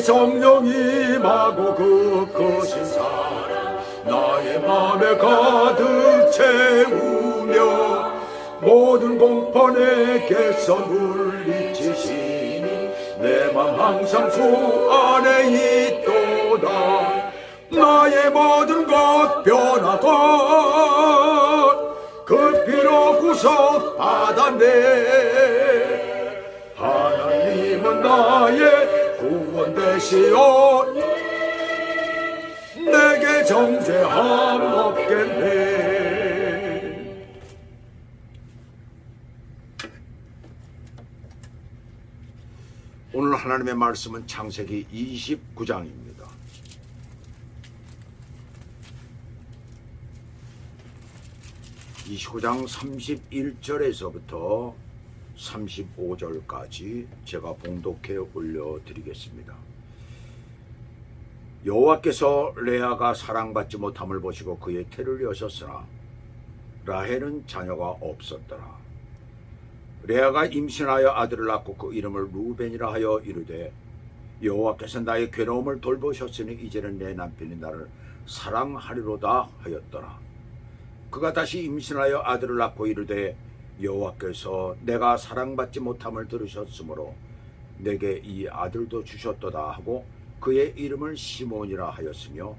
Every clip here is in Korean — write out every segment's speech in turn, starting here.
성령 임하고 그 크신 사랑 나의 맘에 가득 채우며 모든 공포에게서 물리치시니 내 맘 항상 주 안에 있도다. 나의 모든 것 변하고 그 피로 구속받았네. 하나님은 나의 구원 되시오. 내게 정죄함 없겠네. 오늘 하나님의 말씀은 창세기 29장입니다. 29장 31절에서부터 35절까지 제가 봉독해 올려드리겠습니다. 여호와께서 레아가 사랑받지 못함을 보시고 그의 태를 여셨으나 라헬은 자녀가 없었더라. 레아가 임신하여 아들을 낳고 그 이름을 루벤이라 하여 이르되 여호와께서 나의 괴로움을 돌보셨으니 이제는 내 남편이 나를 사랑하리로다 하였더라. 그가 다시 임신하여 아들을 낳고 이르되 여호와께서 내가 사랑받지 못함을 들으셨으므로 내게 이 아들도 주셨도다 하고 그의 이름을 시몬이라 하였으며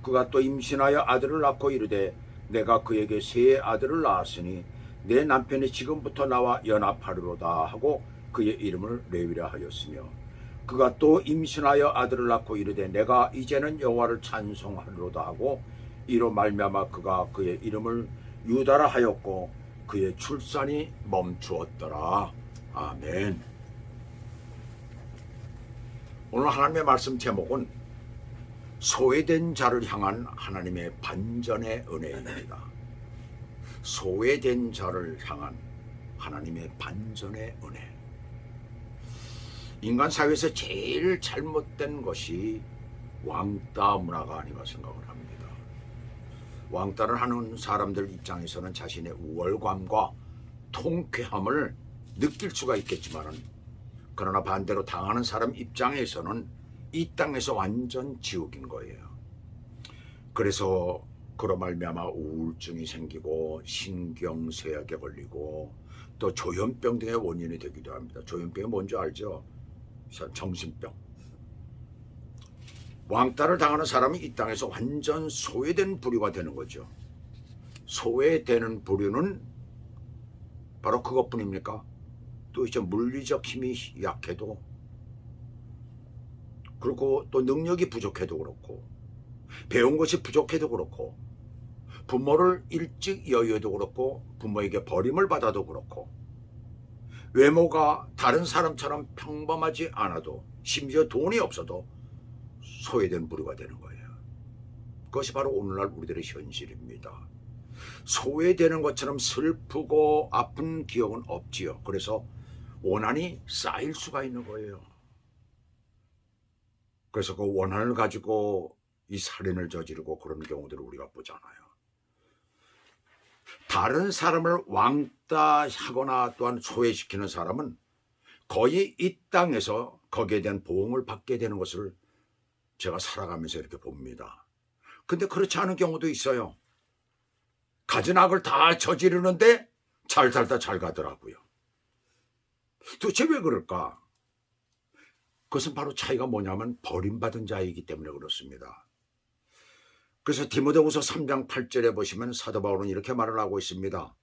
그가 또 임신하여 아들을 낳고 이르되 내가 그에게 세 아들을 낳았으니 내 남편이 지금부터 나와 연합하리로다 하고 그의 이름을 레위라 하였으며 그가 또 임신하여 아들을 낳고 이르되 내가 이제는 여호와를 찬송하리로다 하고 이로 말미암아 그가 그의 이름을 유다라 하였고 그의 출산이 멈추었더라. 아멘. 오늘 하나님의 말씀 제목은 소외된 자를 향한 하나님의 반전의 은혜입니다. 소외된 자를 향한 하나님의 반전의 은혜. 인간 사회에서 제일 잘못된 것이 왕따 문화가 아닌가 생각을 합니다. 왕따를 하는 사람들 입장에서는 자신의 우월감과 통쾌함을 느낄 수가 있겠지만 그러나 반대로 당하는 사람 입장에서는 이 땅에서 완전 지옥인 거예요. 그래서 그로 말미암아 우울증이 생기고 신경쇠약에 걸리고 또 조현병 등의 원인이 되기도 합니다. 조현병이 뭔지 알죠? 정신병. 왕따를 당하는 사람이 이 땅에서 완전 소외된 부류가 되는 거죠. 소외되는 부류는 바로 그것뿐입니까? 또 이제 물리적 힘이 약해도 그렇고 또 능력이 부족해도 그렇고 배운 것이 부족해도 그렇고 부모를 일찍 여의어도 그렇고 부모에게 버림을 받아도 그렇고 외모가 다른 사람처럼 평범하지 않아도 심지어 돈이 없어도 소외된 부류가 되는 거예요. 그것이 바로 오늘날 우리들의 현실입니다. 소외되는 것처럼 슬프고 아픈 기억은 없지요. 그래서 원한이 쌓일 수가 있는 거예요. 그래서 그 원한을 가지고 이 살인을 저지르고 그런 경우들을 우리가 보잖아요. 다른 사람을 왕따하거나 또한 소외시키는 사람은 거의 이 땅에서 거기에 대한 보응을 받게 되는 것을 제가 살아가면서 이렇게 봅니다. 근데 그렇지 않은 경우도 있어요. 가진 악을 다 저지르는데 잘 살다 잘 가더라고요. 도대체 왜 그럴까? 그것은 바로 차이가 뭐냐면 버림받은 자이기 때문에 그렇습니다. 그래서 디모데후서 3장 8절에 보시면 사도 바울은 이렇게 말을 하고 있습니다.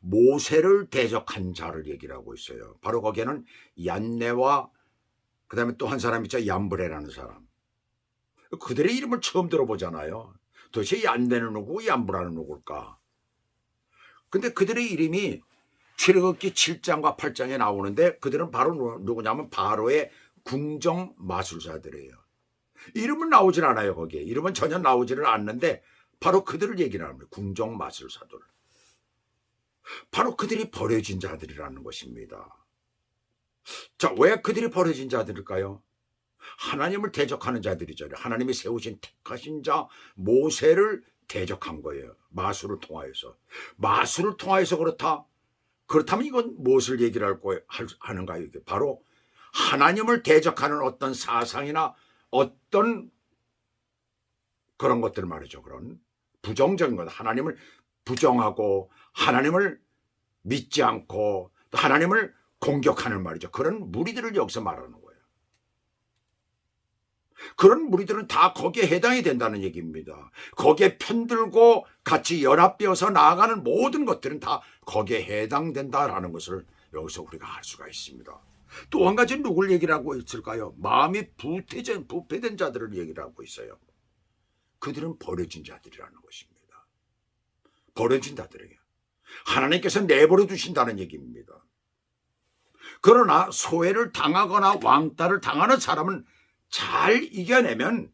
모세를 대적한 자를 얘기를 하고 있어요. 바로 거기에는 얀네와 그 다음에 또 한 사람 있죠. 얀브레라는 사람. 그들의 이름을 처음 들어보잖아요. 도대체 얀네는 누구고 얀브라는 누굴까? 근데 그들의 이름이 출애굽기 7장과 8장에 나오는데 그들은 바로 누구냐면 바로의 궁정 마술사들이에요. 이름은 나오질 않아요. 거기에 이름은 전혀 나오지를 않는데 바로 그들을 얘기를 합니다. 궁정 마술사들. 바로 그들이 버려진 자들이라는 것입니다. 자, 왜 그들이 버려진 자들일까요? 하나님을 대적하는 자들이죠. 하나님이 세우신 택하신 자 모세를 대적한 거예요. 마술을 통하여서. 마술을 통하여서 그렇다면 이건 무엇을 얘기를 하는가요? 바로 하나님을 대적하는 어떤 사상이나 어떤 그런 것들 말이죠. 그런 부정적인 것, 하나님을 부정하고 하나님을 믿지 않고 또 하나님을 공격하는 말이죠. 그런 무리들을 여기서 말하는 거예요. 그런 무리들은 다 거기에 해당이 된다는 얘기입니다. 거기에 편들고 같이 연합되어서 나아가는 모든 것들은 다 거기에 해당된다라는 것을 여기서 우리가 알 수가 있습니다. 또 한 가지 누굴 얘기를 하고 있을까요? 마음이 부패된 자들을 얘기를 하고 있어요. 그들은 버려진 자들이라는 것입니다. 버려진 자들에게 하나님께서 내버려 두신다는 얘기입니다. 그러나 소외를 당하거나 왕따를 당하는 사람은 잘 이겨내면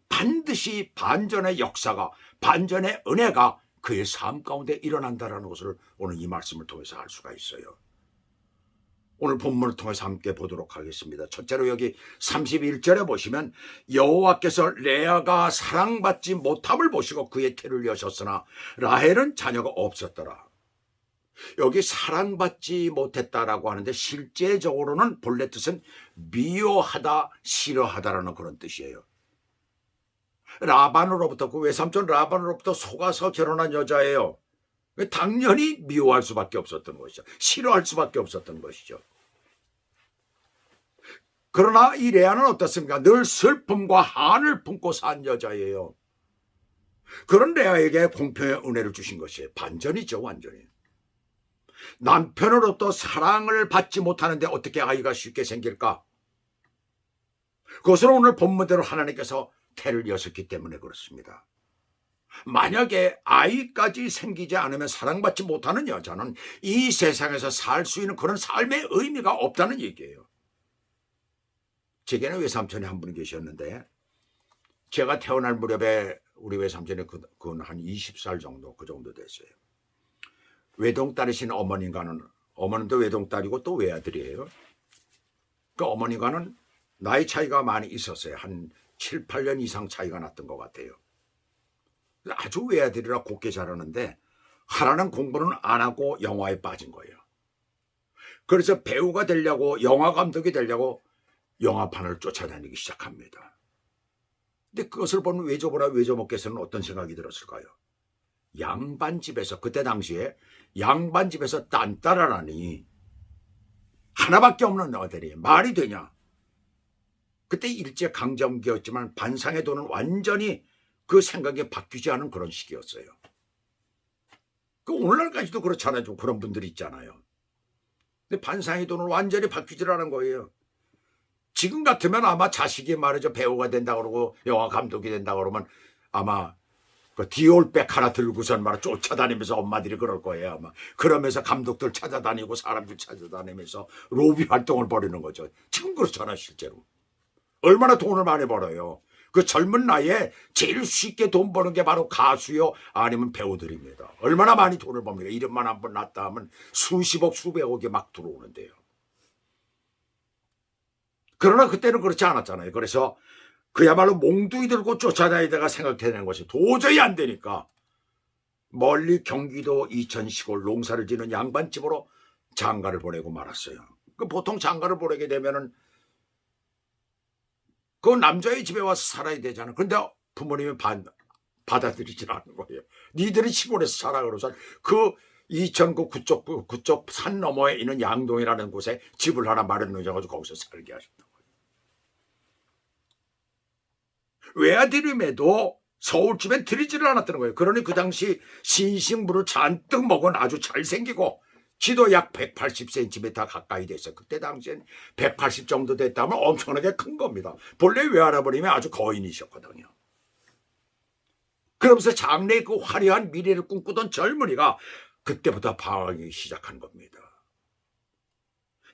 반드시 반전의 역사가, 반전의 은혜가 그의 삶 가운데 일어난다는 것을 오늘 이 말씀을 통해서 알 수가 있어요. 오늘 본문을 통해서 함께 보도록 하겠습니다. 첫째로 여기 31절에 보시면 여호와께서 레아가 사랑받지 못함을 보시고 그의 태를 여셨으나 라헬은 자녀가 없었더라. 여기 사랑받지 못했다라고 하는데 실제적으로는 본래 뜻은 미워하다, 싫어하다라는 그런 뜻이에요. 라반으로부터, 그 외삼촌 라반으로부터 속아서 결혼한 여자예요. 당연히 미워할 수밖에 없었던 것이죠. 싫어할 수밖에 없었던 것이죠. 그러나 이 레아는 어떻습니까? 늘 슬픔과 한을 품고 산 여자예요. 그런 레아에게 공평의 은혜를 주신 것이에요. 반전이죠, 완전히. 남편으로부터 사랑을 받지 못하는데 어떻게 아이가 쉽게 생길까? 그것은 오늘 본문대로 하나님께서 태를 여셨기 때문에 그렇습니다. 만약에 아이까지 생기지 않으면 사랑받지 못하는 여자는 이 세상에서 살 수 있는 그런 삶의 의미가 없다는 얘기예요. 제게는 외삼촌이 한 분이 계셨는데 제가 태어날 무렵에 우리 외삼촌이 그건 한 20살 정도, 그 정도 됐어요. 외동딸이신 어머님과는, 어머님도 외동딸이고 또 외아들이에요. 그 어머니과는 나이 차이가 많이 있었어요. 한 7, 8년 이상 차이가 났던 것 같아요. 아주 외아들이라 곱게 자라는데 하라는 공부는 안 하고 영화에 빠진 거예요. 그래서 배우가 되려고, 영화 감독이 되려고 영화판을 쫓아다니기 시작합니다. 근데 그것을 본 외조부나 외조모께서는 어떤 생각이 들었을까요? 양반집에서, 그때 당시에 양반집에서 딴따라라니 하나밖에 없는 아들이 말이 되냐? 그때 일제강점기였지만 반상의 돈은 완전히 그 생각이 바뀌지 않은 그런 시기였어요. 그 오늘날까지도 그렇잖아요. 좀 그런 분들이 있잖아요. 근데 반상의 돈은 완전히 바뀌질 않은 거예요. 지금 같으면 아마 자식이 말이죠, 배우가 된다 그러고 영화 감독이 된다 그러면 아마 그 디올백 하나 들고선 말 쫓아다니면서 엄마들이 그럴 거예요. 아마 그러면서 감독들 찾아다니고 사람들 찾아다니면서 로비 활동을 벌이는 거죠. 지금 그렇잖아요. 실제로 얼마나 돈을 많이 벌어요. 그 젊은 나이에 제일 쉽게 돈 버는 게 바로 가수요, 아니면 배우들입니다. 얼마나 많이 돈을 법니까? 이름만 한번 났다 하면 수십억 수백억이 막 들어오는데요. 그러나 그때는 그렇지 않았잖아요. 그래서 그야말로 몽둥이 들고 쫓아다니다가 생각해낸 것이 도저히 안 되니까 멀리 경기도 이천시골 농사를 지는 양반집으로 장가를 보내고 말았어요. 그 보통 장가를 보내게 되면은 그 남자의 집에 와서 살아야 되잖아. 그런데 부모님이 받아들이질 않는 거예요. 니들이 시골에서 살아. 그래서 그 이천구 그쪽 산 너머에 있는 양동이라는 곳에 집을 하나 마련해가지고 거기서 살게 하셨던 거예요. 외아들임에도 서울집엔 들이지를 않았다는 거예요. 그러니 그 당시 신식물을 잔뜩 먹은 아주 잘생기고 지도 약 180cm 가까이 됐어요. 그때 당시엔 180 정도 됐다면 엄청나게 큰 겁니다. 본래 외할아버님이 아주 거인이셨거든요. 그러면서 장래의 그 화려한 미래를 꿈꾸던 젊은이가 그때부터 방황하기 시작한 겁니다.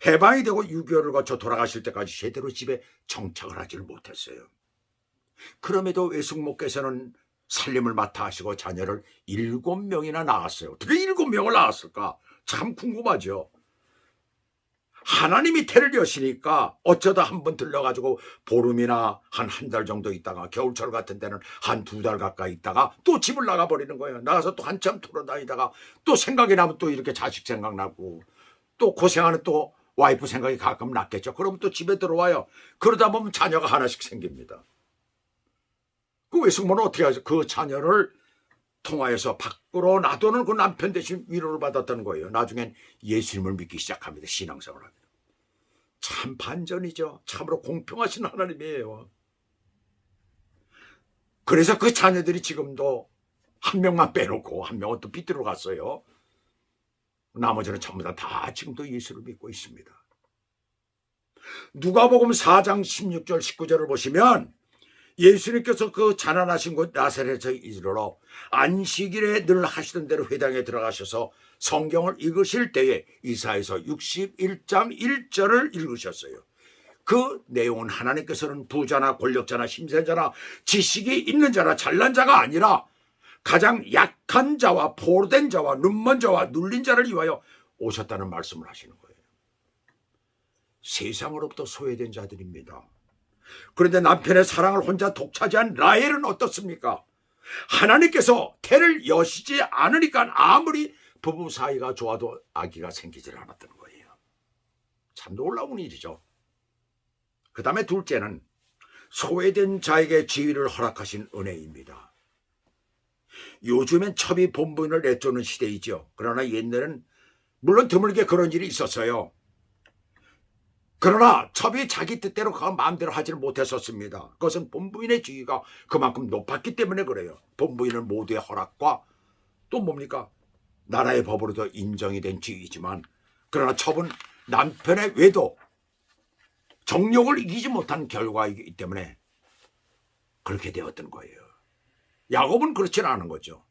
해방이 되고 6.25를 거쳐 돌아가실 때까지 제대로 집에 정착을 하지를 못했어요. 그럼에도 외숙모께서는 살림을 맡아 하시고 자녀를 7명이나 낳았어요. 어떻게 7명을 낳았을까? 참 궁금하죠. 하나님이 태를 여시니까 어쩌다 한번 들러가지고 보름이나 한 달 정도 있다가 겨울철 같은 데는 한 2달 가까이 있다가 또 집을 나가버리는 거예요. 나가서 또 한참 돌아다니다가 또 생각이 나면 또 이렇게 자식 생각나고 또 고생하는 또 와이프 생각이 가끔 났겠죠. 그러면 또 집에 들어와요. 그러다 보면 자녀가 하나씩 생깁니다. 그 외숙모는 어떻게 하죠? 그 자녀를 통하여서 밖으로 놔두는 그 남편 대신 위로를 받았다는 거예요. 나중엔 예수님을 믿기 시작합니다. 신앙생활을 합니다. 참 반전이죠. 참으로 공평하신 하나님이에요. 그래서 그 자녀들이 지금도 한 명만 빼놓고 한 명은 또 빗들어 갔어요. 나머지는 전부 다 지금도 예수를 믿고 있습니다. 누가복음 4장 16절 19절을 보시면 예수님께서 그 가난하신 곳 나사렛에 이르러 안식일에 늘 하시던 대로 회당에 들어가셔서 성경을 읽으실 때에 이사야서 61장 1절을 읽으셨어요. 그 내용은 하나님께서는 부자나 권력자나 힘센자나 지식이 있는 자나 잘난 자가 아니라 가장 약한 자와 포로된 자와 눈먼 자와 눌린 자를 위하여 오셨다는 말씀을 하시는 거예요. 세상으로부터 소외된 자들입니다. 그런데 남편의 사랑을 혼자 독차지한 라헬은 어떻습니까? 하나님께서 태를 여시지 않으니까 아무리 부부 사이가 좋아도 아기가 생기질 않았던 거예요. 참 놀라운 일이죠. 그 다음에 둘째는 소외된 자에게 지위를 허락하신 은혜입니다. 요즘엔 첩이 본부인을 내쫓는 시대이죠. 그러나 옛날에는 물론 드물게 그런 일이 있었어요. 그러나 첩이 자기 뜻대로 그 마음대로 하지를 못했었습니다. 그것은 본부인의 지위가 그만큼 높았기 때문에 그래요. 본부인은 모두의 허락과 또 뭡니까? 나라의 법으로도 인정이 된 지위이지만 그러나 첩은 남편의 외도, 정욕을 이기지 못한 결과이기 때문에 그렇게 되었던 거예요. 야곱은 그렇지는 않은 거죠.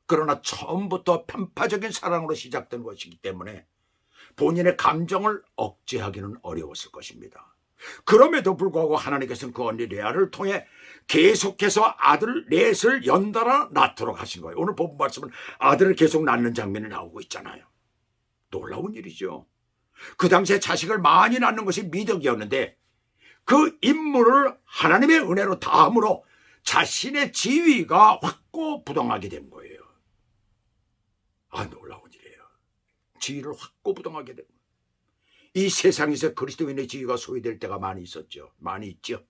그러나 처음부터 편파적인 사랑으로 시작된 것이기 때문에 본인의 감정을 억제하기는 어려웠을 것입니다. 그럼에도 불구하고 하나님께서는 그 언니 레아를 통해 계속해서 아들 넷을 연달아 낳도록 하신 거예요. 오늘 본문 말씀은 아들을 계속 낳는 장면이 나오고 있잖아요. 놀라운 일이죠. 그 당시에 자식을 많이 낳는 것이 미덕이었는데 그 임무를 하나님의 은혜로 다함으로 자신의 지위가 확고부동하게 된 거예요. 놀라운 일이에요. 지위를 확고부동하게 된 거예요. 이 세상에서 그리스도인의 지위가 소외될 때가 많이 있었죠. 많이 있죠.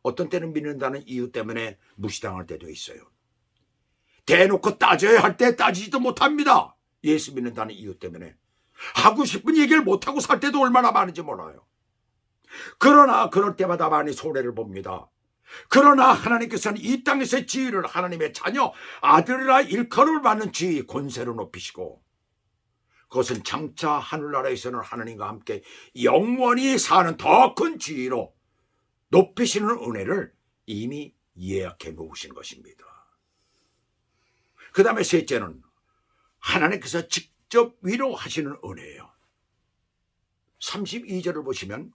어떤 때는 믿는다는 이유 때문에 무시당할 때도 있어요. 대놓고 따져야 할 때 따지지도 못합니다. 예수 믿는다는 이유 때문에. 하고 싶은 얘기를 못하고 살 때도 얼마나 많은지 몰라요. 그러나 그럴 때마다 많이 손해를 봅니다. 그러나 하나님께서는 이 땅에서의 지위를 하나님의 자녀, 아들이라 일컬음을 받는 지위, 권세로 높이시고 그것은 장차 하늘나라에서는 하나님과 함께 영원히 사는 더 큰 지위로 높이시는 은혜를 이미 예약해 놓으신 것입니다. 그 다음에 셋째는 하나님께서 직접 위로하시는 은혜예요. 32절을 보시면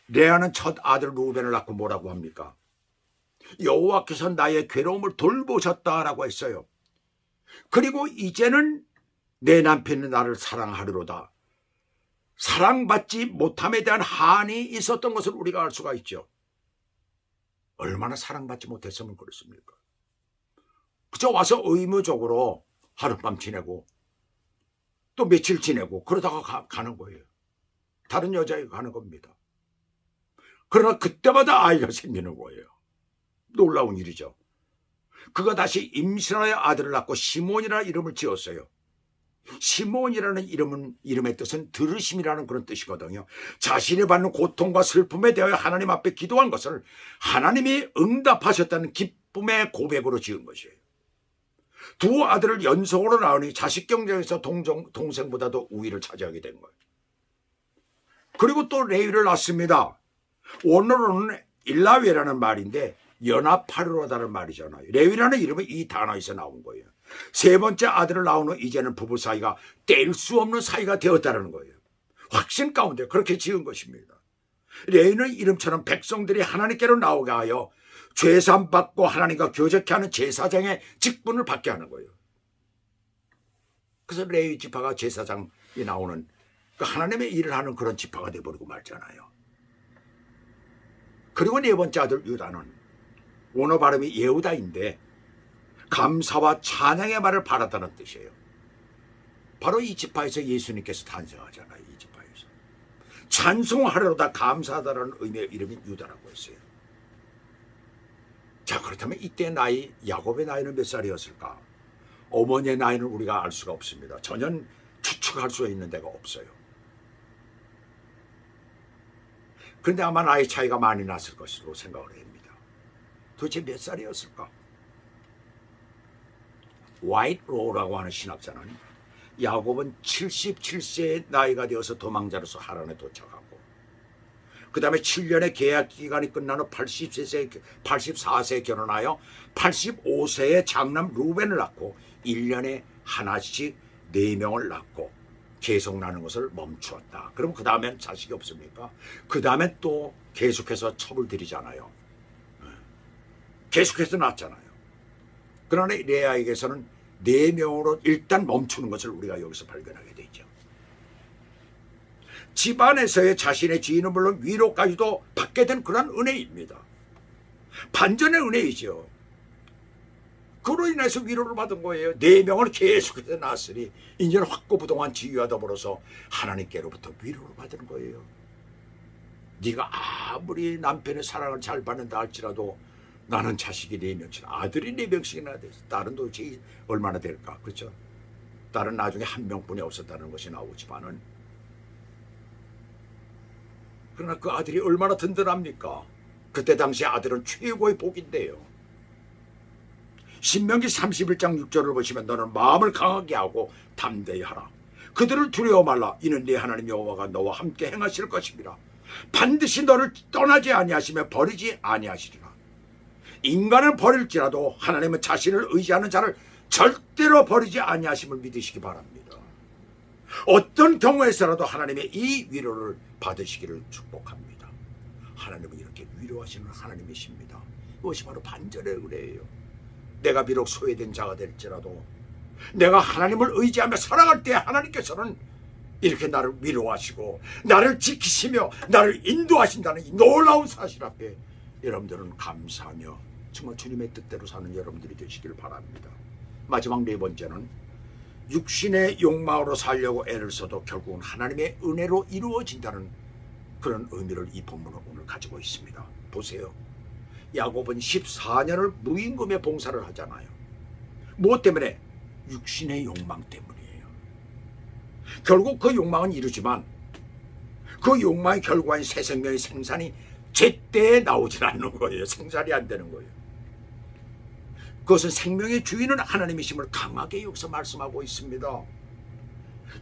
레아는 첫 아들 루벤을 낳고 뭐라고 합니까? 여호와께서 나의 괴로움을 돌보셨다라고 했어요. 그리고 이제는 내 남편이 나를 사랑하리로다. 사랑받지 못함에 대한 한이 있었던 것을 우리가 알 수가 있죠. 얼마나 사랑받지 못했으면 그렇습니까? 그저 와서 의무적으로 하룻밤 지내고 또 며칠 지내고 그러다가 가는 거예요. 다른 여자에게 가는 겁니다. 그러나 그때마다 아이가 생기는 거예요. 놀라운 일이죠. 그가 다시 임신하여 아들을 낳고 시몬이라는 이름을 지었어요. 시몬이라는 이름의 뜻은 들으심이라는 그런 뜻이거든요. 자신이 받는 고통과 슬픔에 대하여 하나님 앞에 기도한 것을 하나님이 응답하셨다는 기쁨의 고백으로 지은 것이에요. 두 아들을 연속으로 낳으니 자식 경쟁에서 동생보다도 우위를 차지하게 된 거예요. 그리고 또 레위를 낳습니다. 원어로는 일라웨라는 말인데 연합하리로다는 말이잖아요. 레위라는 이름은 이 단어에서 나온 거예요. 세 번째 아들을 낳은 후 이제는 부부 사이가 뗄 수 없는 사이가 되었다는 거예요. 확신 가운데 그렇게 지은 것입니다. 레위는 이름처럼 백성들이 하나님께로 나오게 하여 죄산 받고 하나님과 교제케 하는 제사장의 직분을 받게 하는 거예요. 그래서 레위 지파가 제사장이 나오는 하나님의 일을 하는 그런 지파가 되어버리고 말잖아요. 그리고 네 번째 아들 유다는 원어 발음이 예후다인데 감사와 찬양의 말을 바랐다는 뜻이에요. 바로 이 지파에서 예수님께서 탄생하잖아요. 이 지파에서. 찬송하려다 감사하다라는 의미의 이름이 유다라고 했어요. 자, 그렇다면 이때 나이, 야곱의 나이는 몇 살이었을까? 어머니의 나이는 우리가 알 수가 없습니다. 전혀 추측할 수 있는 데가 없어요. 그런데 아마 나이 차이가 많이 났을 것으로 생각을 합니다. 도대체 몇 살이었을까? 화이트 로라고 하는 신학자는 야곱은 77세의 나이가 되어서 도망자로서 하란에 도착하고, 그 다음에 7년의 계약 기간이 끝난 후 84세에 결혼하여 85세에 장남 루벤을 낳고 1년에 하나씩 4명을 낳고 계속 낳는 것을 멈추었다. 그럼 그 다음엔 자식이 없습니까? 그 다음엔 또 계속해서 첩을 들이잖아요. 계속해서 낳잖아요. 그러나 레아에게서는 4명으로 일단 멈추는 것을 우리가 여기서 발견하게 되죠. 집안에서의 자신의 지인은 물론 위로까지도 받게 된 그런 은혜입니다. 반전의 은혜이죠. 그로 인해서 위로를 받은 거예요. 4명을 계속해서 낳았으니 이제는 확고부동한 지위와 더불어서 하나님께로부터 위로를 받은 거예요. 네가 아무리 남편의 사랑을 잘 받는다 할지라도 나는 자식이 4명씩, 아들이 4명씩이나 됐어. 딸은 도대체 얼마나 될까? 그렇죠? 딸은 나중에 1명뿐이 없었다는 것이 나오지만은, 그러나 그 아들이 얼마나 든든합니까? 그때 당시 아들은 최고의 복인데요. 신명기 31장 6절을 보시면 너는 마음을 강하게 하고 담대히 하라. 그들을 두려워 말라. 이는 네 하나님 여호와가 너와 함께 행하실 것입니다. 반드시 너를 떠나지 아니하시며 버리지 아니하시리라. 인간을 버릴지라도 하나님은 자신을 의지하는 자를 절대로 버리지 아니하심을 믿으시기 바랍니다. 어떤 경우에서라도 하나님의 이 위로를 받으시기를 축복합니다. 하나님은 이렇게 위로하시는 하나님이십니다. 이것이 바로 반전의 은혜예요. 내가 비록 소외된 자가 될지라도 내가 하나님을 의지하며 살아갈 때 하나님께서는 이렇게 나를 위로하시고 나를 지키시며 나를 인도하신다는 이 놀라운 사실 앞에 여러분들은 감사하며 정말 주님의 뜻대로 사는 여러분들이 되시길 바랍니다. 마지막 4번째는 육신의 욕망으로 살려고 애를 써도 결국은 하나님의 은혜로 이루어진다는 그런 의미를 이 본문은 오늘 가지고 있습니다. 보세요. 야곱은 14년을 무임금의 봉사를 하잖아요. 무엇 때문에? 육신의 욕망 때문이에요. 결국 그 욕망은 이루지만 그 욕망의 결과인 새 생명의 생산이 제때에 나오질 않는 거예요. 생산이 안 되는 거예요. 그것은 생명의 주인은 하나님이심을 강하게 여기서 말씀하고 있습니다.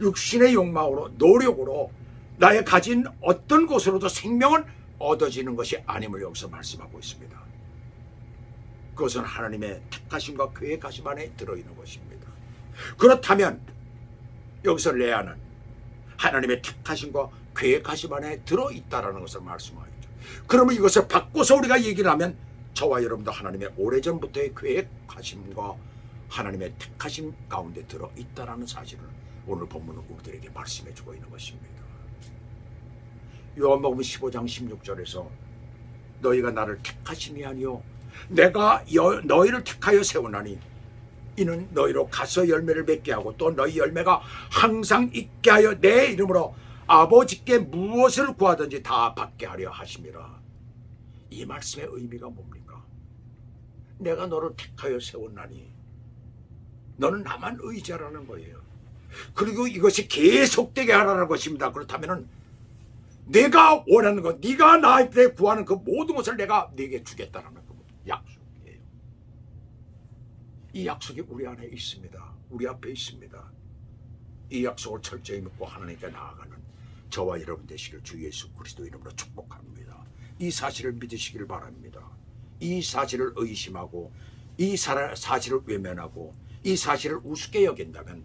육신의 욕망으로, 노력으로 나의 가진 어떤 것으로도 생명은 얻어지는 것이 아님을 여기서 말씀하고 있습니다. 그것은 하나님의 택하심과 계획하심 안에 들어있는 것입니다. 그렇다면 여기서 레아는 하나님의 택하심과 계획하심 안에 들어있다라는 것을 말씀하죠. 그러면 이것을 바꿔서 우리가 얘기를 하면 저와 여러분도 하나님의 오래전부터의 계획하심과 하나님의 택하심 가운데 들어있다라는 사실을 오늘 본문은 우리들에게 말씀해주고 있는 것입니다. 요한복음 15장 16절에서 너희가 나를 택하심이 아니요 내가 너희를 택하여 세우나니 이는 너희로 가서 열매를 맺게 하고 또 너희 열매가 항상 있게 하여 내 이름으로 아버지께 무엇을 구하든지 다 받게 하려 하심이라. 이 말씀의 의미가 뭡니까? 내가 너를 택하여 세웠나니 너는 나만 의지하라는 거예요. 그리고 이것이 계속되게 하라는 것입니다. 그렇다면 내가 원하는 것, 네가 나한테 구하는 그 모든 것을 내가 네게 주겠다는 그 약속이에요. 이 약속이 우리 안에 있습니다. 우리 앞에 있습니다. 이 약속을 철저히 믿고 하나님께 나아가는 저와 여러분 되시길 주 예수 그리스도 이름으로 축복합니다. 이 사실을 믿으시길 바랍니다. 이 사실을 의심하고 이 사실을 외면하고 이 사실을 우습게 여긴다면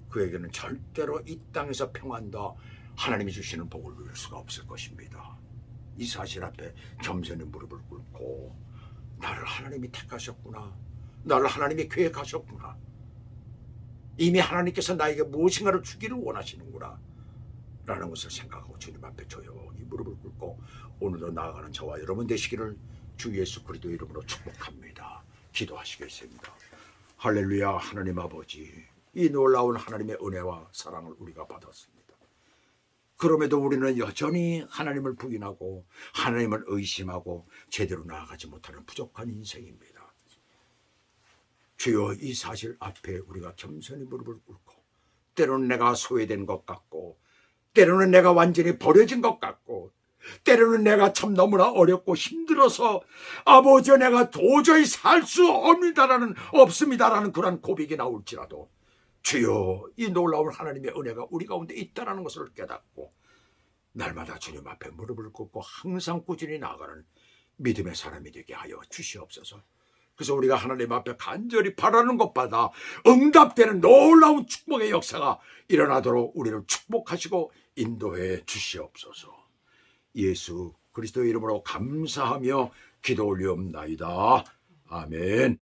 그에게는 절대로 이 땅에서 평안도 하나님이 주시는 복을 누릴 수가 없을 것입니다. 이 사실 앞에 겸손히 무릎을 꿇고 나를 하나님이 택하셨구나, 나를 하나님이 계획하셨구나, 이미 하나님께서 나에게 무엇인가를 주기를 원하시는구나 라는 것을 생각하고 주님 앞에 조용히 무릎을 꿇고 오늘도 나아가는 저와 여러분 되시기를 주 예수 그리스도 이름으로 축복합니다. 기도하시겠습니다. 할렐루야. 하나님 아버지, 이 놀라운 하나님의 은혜와 사랑을 우리가 받았습니다. 그럼에도 우리는 여전히 하나님을 부인하고 하나님을 의심하고 제대로 나아가지 못하는 부족한 인생입니다. 주여, 이 사실 앞에 우리가 겸손히 무릎을 꿇고, 때로는 내가 소외된 것 같고, 때로는 내가 완전히 버려진 것 같고, 때로는 내가 참 너무나 어렵고 힘들어서 아버지, 내가 도저히 살 수 없습니다라는 그런 고백이 나올지라도 주여, 이 놀라운 하나님의 은혜가 우리 가운데 있다는 것을 깨닫고 날마다 주님 앞에 무릎을 꿇고 항상 꾸준히 나아가는 믿음의 사람이 되게 하여 주시옵소서. 그래서 우리가 하나님 앞에 간절히 바라는 것마다 응답되는 놀라운 축복의 역사가 일어나도록 우리를 축복하시고 인도해 주시옵소서. 예수 그리스도의 이름으로 감사하며 기도 올리옵나이다. 아멘.